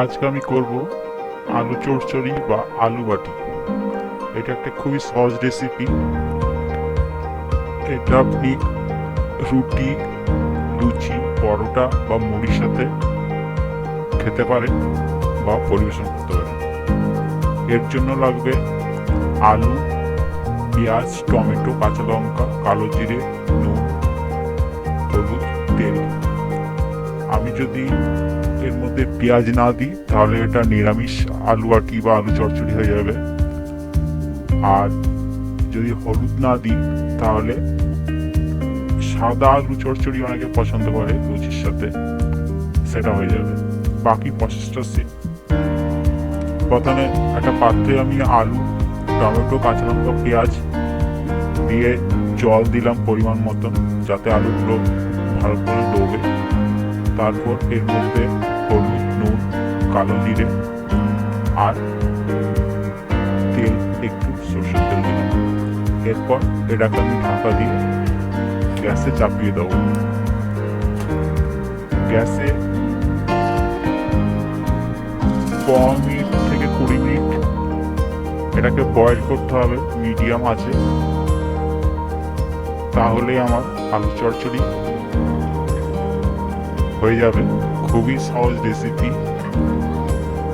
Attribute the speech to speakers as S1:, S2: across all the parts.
S1: আজকে আমি করব আলু চচ্চড়ি বা আলু বাটি। এটা একটা খুবই সহজ রেসিপি। এটা আপনি রুটি, লুচি, পরোটা বা মুড়ির সাথে খেতে পারেন বা পরিবেশন করতে পারেন। এর জন্য লাগবে আলু, পেঁয়াজ, টমেটো, কাঁচা লঙ্কা, কালো জিরে, নুন, হলুদ, তেল। আমি যদি এর মধ্যে পেঁয়াজ না দিই তাহলে এটা নিরামিষ আলু বাটি বা আলু চচ্চড়ি হয়ে যাবে। আর যদি হলুদ না দিই তাহলে সাদা আলু চচ্চড়ি অনেকে পছন্দ করে লুচির সাথে, সেটা হয়ে যাবে। বাকি প্রসেসটা সেম। প্রথমে একটা পাত্রে আমি আলু, টমেটো, কাঁচা লঙ্কা, পেঁয়াজ দিয়ে জল দিলাম পরিমাণ মতন, যাতে আলুগুলো ভালো করে ডোবে। তারপর এর মধ্যে হলুদ, নুন, কালো জিরে আর তেল, একটু সরষের তেল দিলাম। এরপর এটাকে আমি ঢাকা দিয়ে গ্যাসে চাপিয়ে দেবো। গ্যাসে 15 মিনিট থেকে 20 মিনিট এটাকে বয়েল করতে হবে মিডিয়াম আঁচে। তাহলেই আমার আলু চচ্চড়ি হয়ে যাবে। খুবই সহজ রেসিপি,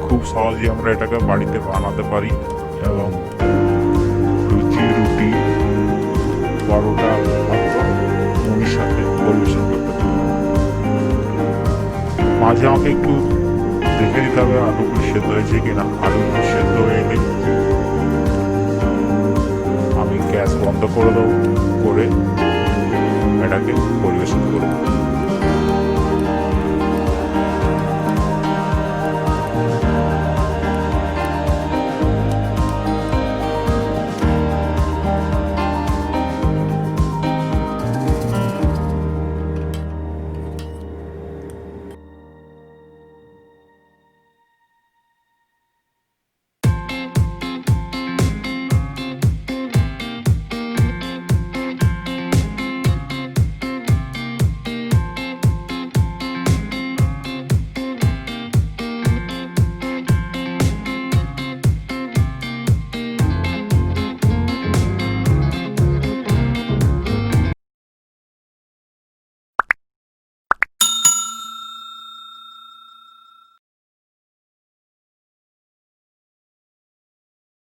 S1: খুব সহজেই আমরা এটাকে বাড়িতে বানাতে পারি এবং লুচি, রুটি, পরোটা, মুড়ির সাথে পরিবেশন করতে পারি। মাঝে আমাকে একটু দেখে দিতে হবে আলুগুলো সেদ্ধ হয়েছে কিনা। আলুগুলো সেদ্ধ হয়ে গেলে আমি গ্যাস বন্ধ করে দেবো, করে এটাকে পরিবেশন করবো।